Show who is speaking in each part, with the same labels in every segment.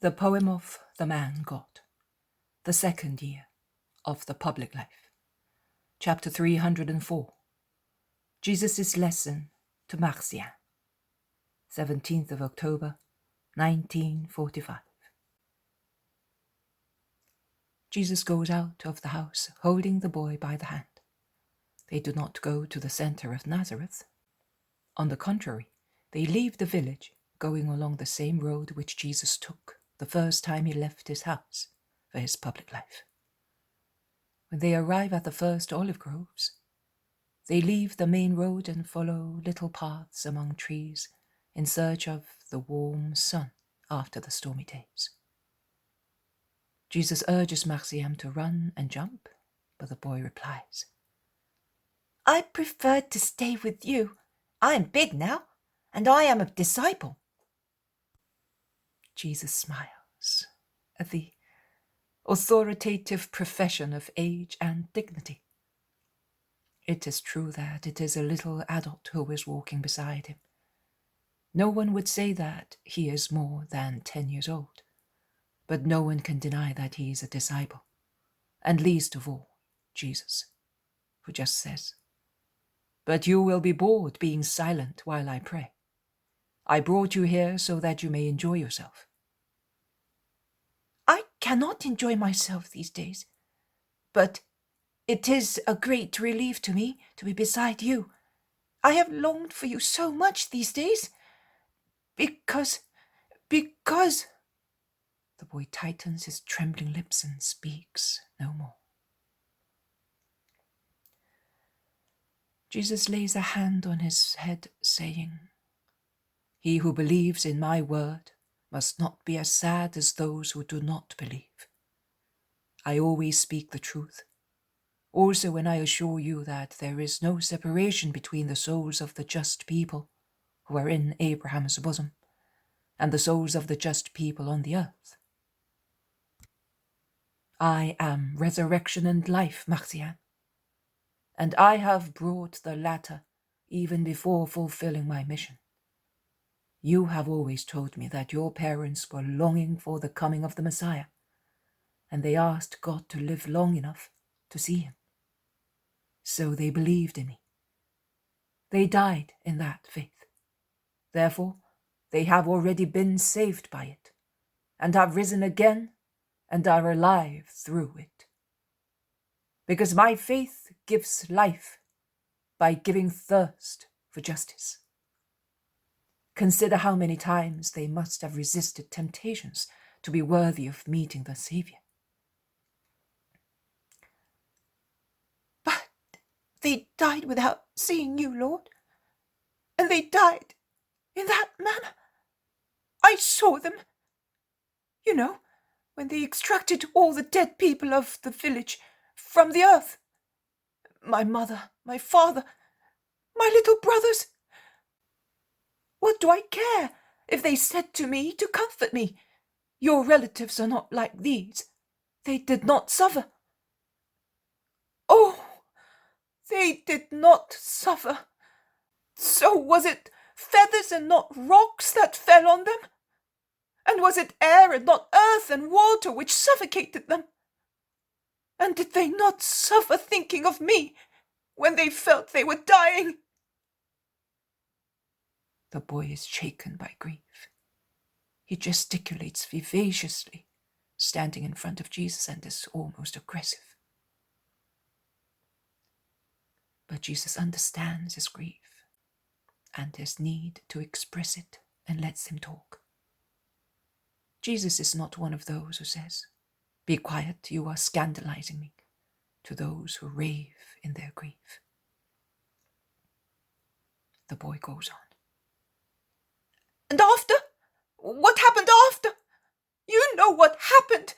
Speaker 1: The poem of the man God, the second year of the public life. Chapter 304. Jesus' lesson to Marjiam. 17th of October, 1945. Jesus goes out of the house, holding the boy by the hand. They do not go to the center of Nazareth. On the contrary, they leave the village, going along the same road which Jesus took the first time he left his house for his public life. When they arrive at the first olive groves, they leave the main road and follow little paths among trees in search of the warm sun after the stormy days. Jesus urges Marjiam to run and jump, but the boy replies,
Speaker 2: "I prefer to stay with you. I am big now, and I am a disciple."
Speaker 1: Jesus smiles at the authoritative profession of age and dignity. It is true that it is a little adult who is walking beside him. No one would say that he is more than 10 years old, but no one can deny that he is a disciple, and least of all, Jesus, who just says, "But you will be bored being silent while I pray. I brought you here so that you may enjoy yourself."
Speaker 2: "I cannot enjoy myself these days, but it is a great relief to me to be beside you. I have longed for you so much these days, because...
Speaker 1: The boy tightens his trembling lips and speaks no more. Jesus lays a hand on his head, saying, "He who believes in my word must not be as sad as those who do not believe. I always speak the truth, also when I assure you that there is no separation between the souls of the just people who are in Abraham's bosom and the souls of the just people on the earth. I am resurrection and life, Marjiam, and I have brought the latter even before fulfilling my mission. You have always told me that your parents were longing for the coming of the Messiah, and they asked God to live long enough to see him. So they believed in me. They died in that faith. Therefore, they have already been saved by it, and have risen again and are alive through it. Because my faith gives life by giving thirst for justice. Consider how many times they must have resisted temptations to be worthy of meeting the Savior."
Speaker 2: "But they died without seeing you, Lord, and they died in that manner. I saw them. You know, when they extracted all the dead people of the village from the earth. My mother, my father, my little brothers. What do I care if they said to me to comfort me, 'Your relatives are not like these. They did not suffer.' Oh, they did not suffer. So was it feathers and not rocks that fell on them? And was it air and not earth and water which suffocated them? And did they not suffer thinking of me when they felt they were dying?"
Speaker 1: The boy is shaken by grief. He gesticulates vivaciously, standing in front of Jesus, and is almost aggressive. But Jesus understands his grief and his need to express it and lets him talk. Jesus is not one of those who says, "Be quiet, you are scandalizing me," to those who rave in their grief. The boy goes on.
Speaker 2: "And after? What happened after? You know what happened.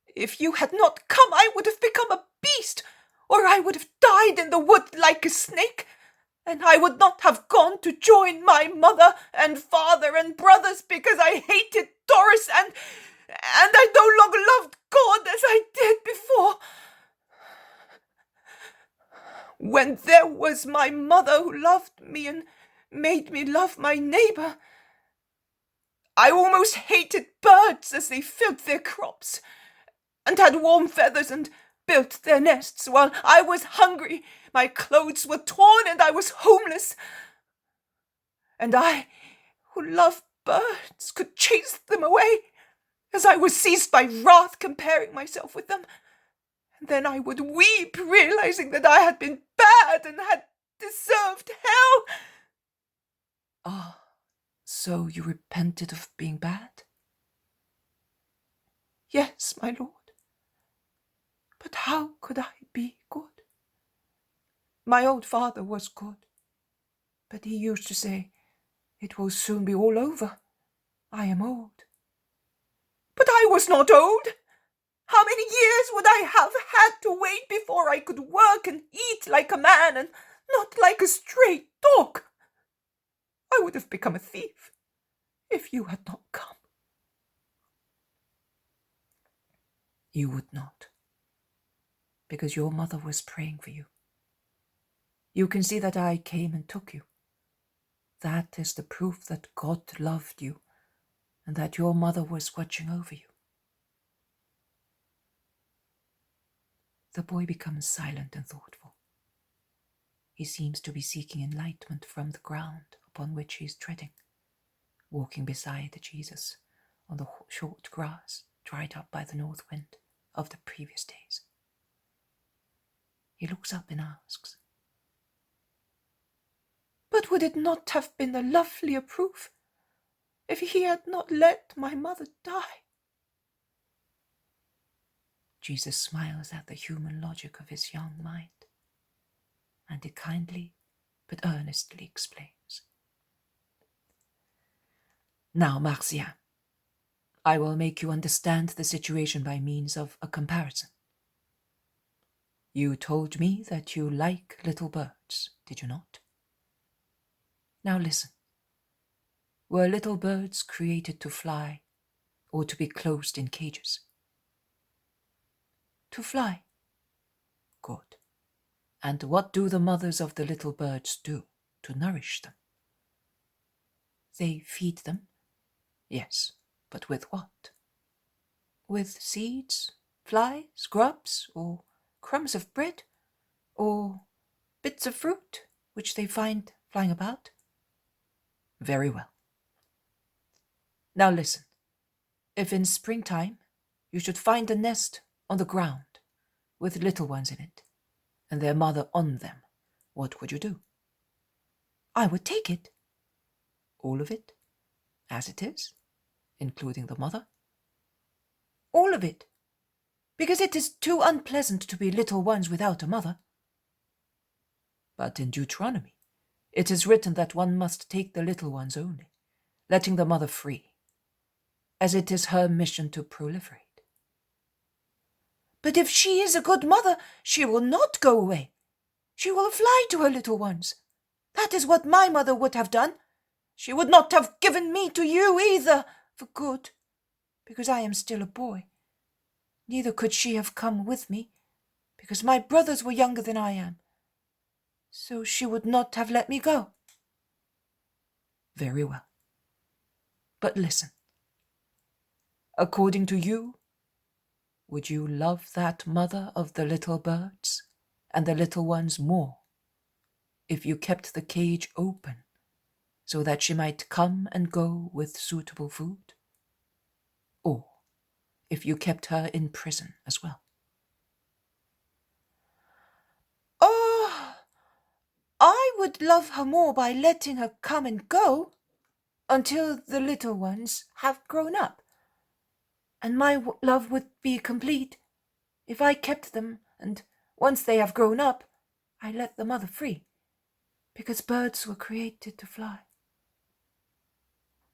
Speaker 2: If you had not come, I would have become a beast, or I would have died in the wood like a snake, and I would not have gone to join my mother and father and brothers because I hated Doris and I no longer loved God as I did before. When there was my mother who loved me and made me love my neighbor, I almost hated birds as they filled their crops, and had warm feathers and built their nests, while I was hungry, my clothes were torn, and I was homeless. And I, who loved birds, could chase them away, as I was seized by wrath comparing myself with them. And then I would weep, realizing that I had been bad and had deserved hell.
Speaker 1: Ah, so you repented of being bad?
Speaker 2: Yes, my lord. But how could I be good? My old father was good, but he used to say, "It will soon be all over. I am old." But I was not old. How many years would I have had to wait before I could work and eat like a man and not like a stray dog? I would have become a thief if you had not come.
Speaker 1: You would not, because your mother was praying for you. You can see that I came and took you. That is the proof that God loved you and that your mother was watching over you. The boy becomes silent and thoughtful. He seems to be seeking enlightenment from the ground upon which he is treading, walking beside Jesus on the short grass dried up by the north wind of the previous days. He looks up and asks,
Speaker 2: "But would it not have been a lovelier proof if he had not let my mother die?"
Speaker 1: Jesus smiles at the human logic of his young mind, and he kindly but earnestly explains. Now, Marjiam, I will make you understand the situation by means of a comparison. You told me that you like little birds, did you not? Now listen. Were little birds created to fly or to be closed in cages? To fly. Good. And what do the mothers of the little birds do to nourish them? They feed them. Yes, but with what? With seeds, flies, grubs, or crumbs of bread, or bits of fruit which they find flying about? Very well. Now listen. If in springtime you should find a nest on the ground with little ones in it, and their mother on them, what would you do?
Speaker 2: I would take it.
Speaker 1: All of it, as it is, including the mother?
Speaker 2: All of it, because it is too unpleasant to be little ones without a mother.
Speaker 1: But in Deuteronomy, it is written that one must take the little ones only, letting the mother free, as it is her mission to proliferate.
Speaker 2: But if she is a good mother, she will not go away. She will fly to her little ones. That is what my mother would have done. She would not have given me to you either, for good, because I am still a boy. Neither could she have come with me, because my brothers were younger than I am. So she would not have let me go.
Speaker 1: Very well. But listen. According to you, would you love that mother of the little birds and the little ones more if you kept the cage open so that she might come and go with suitable food? Or if you kept her in prison as well?
Speaker 2: Oh, I would love her more by letting her come and go until the little ones have grown up. And my love would be complete if I kept them, and once they have grown up, I let the mother free, because birds were created to fly.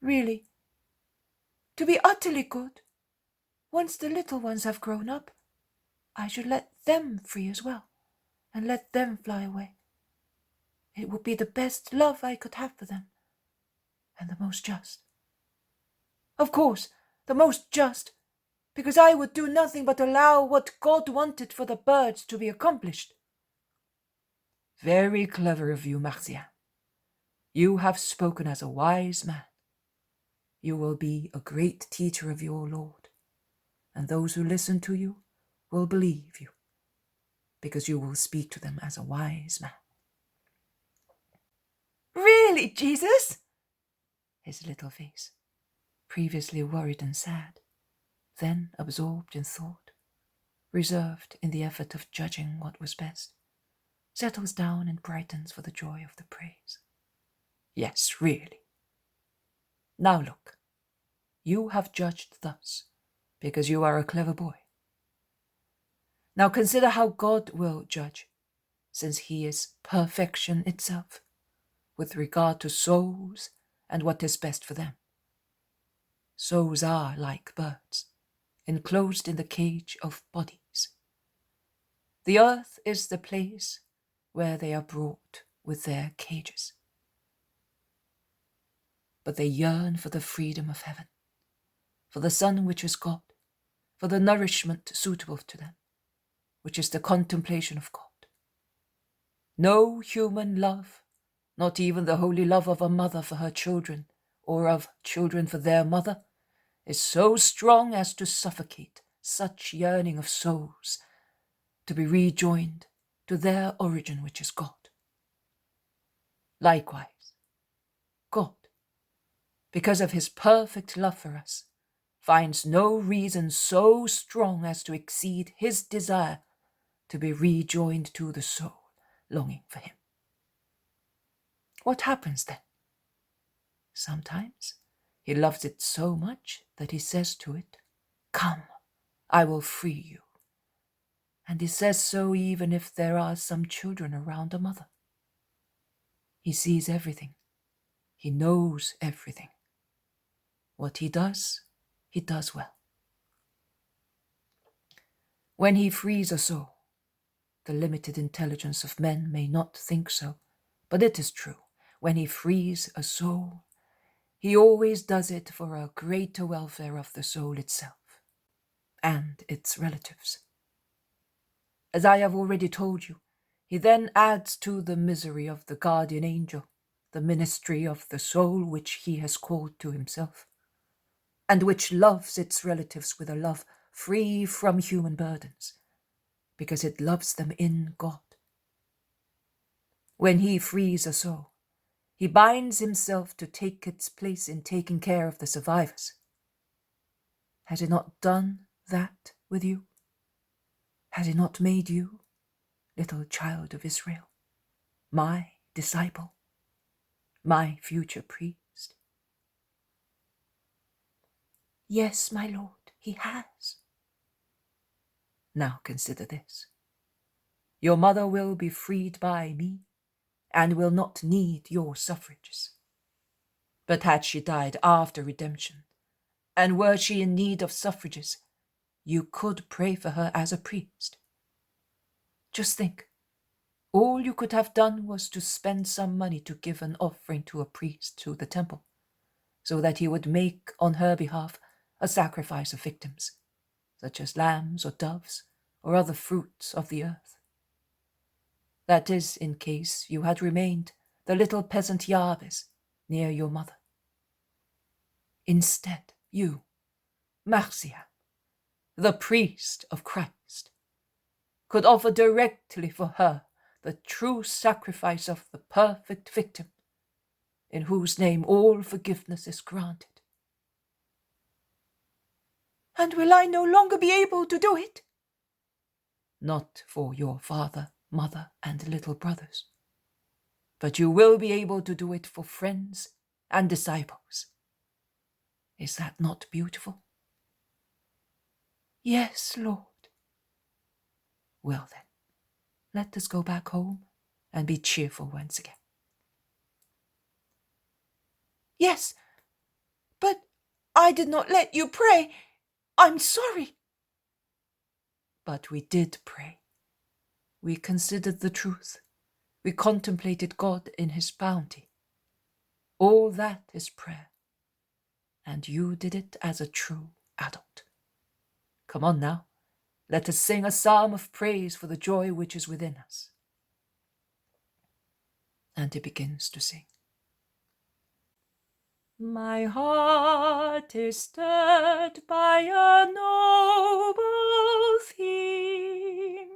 Speaker 2: Really, to be utterly good, once the little ones have grown up, I should let them free as well, and let them fly away. It would be the best love I could have for them, and the most just. Of course, the most just, because I would do nothing but allow what God wanted for the birds to be accomplished.
Speaker 1: Very clever of you, Marjiam. You have spoken as a wise man. You will be a great teacher of your Lord, and those who listen to you will believe you, because you will speak to them as a wise man.
Speaker 2: Really, Jesus?
Speaker 1: His little face, previously worried and sad, then absorbed in thought, reserved in the effort of judging what was best, settles down and brightens for the joy of the praise. Yes, really. Now look, you have judged thus, because you are a clever boy. Now consider how God will judge, since he is perfection itself, with regard to souls and what is best for them. Souls are like birds, enclosed in the cage of bodies. The earth is the place where they are brought with their cages. But they yearn for the freedom of heaven, for the sun which is God, for the nourishment suitable to them, which is the contemplation of God. No human love, not even the holy love of a mother for her children, or of children for their mother, is so strong as to suffocate such yearning of souls to be rejoined to their origin, which is God. Likewise, God, because of his perfect love for us, finds no reason so strong as to exceed his desire to be rejoined to the soul longing for him. What happens then? Sometimes he loves it so much that he says to it, "Come, I will free you." And he says so even if there are some children around a mother. He sees everything. He knows everything. What he does well. When he frees a soul, the limited intelligence of men may not think so, but it is true. When he frees a soul, he always does it for a greater welfare of the soul itself and its relatives. As I have already told you, he then adds to the misery of the guardian angel the ministry of the soul which he has called to himself, and which loves its relatives with a love free from human burdens, because it loves them in God. When he frees a soul, he binds himself to take its place in taking care of the survivors. Has he not done that with you? Has he not made you, little child of Israel, my disciple, my future priest?
Speaker 2: Yes, my Lord, he has.
Speaker 1: Now consider this. Your mother will be freed by me, and will not need your suffrages. But had she died after redemption, and were she in need of suffrages, you could pray for her as a priest. Just think, all you could have done was to spend some money to give an offering to a priest to the temple, so that he would make on her behalf a sacrifice of victims, such as lambs or doves or other fruits of the earth. That is, in case you had remained the little peasant Jabez near your mother. Instead, you, Marjiam, the priest of Christ, could offer directly for her the true sacrifice of the perfect victim, in whose name all forgiveness is granted.
Speaker 2: And will I no longer be able to do it?
Speaker 1: Not for your father, mother, and little brothers, but you will be able to do it for friends and disciples. Is that not beautiful?
Speaker 2: Yes, Lord.
Speaker 1: Well then, let us go back home and be cheerful once again.
Speaker 2: Yes, but I did not let you pray. I'm sorry.
Speaker 1: But we did pray. We considered the truth. We contemplated God in his bounty. All that is prayer. And you did it as a true adult. Come on now, let us sing a psalm of praise for the joy which is within us. And he begins to sing. My heart is stirred by a noble theme.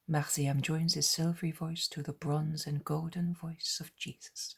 Speaker 1: Marjiam joins his silvery voice to the bronze and golden voice of Jesus.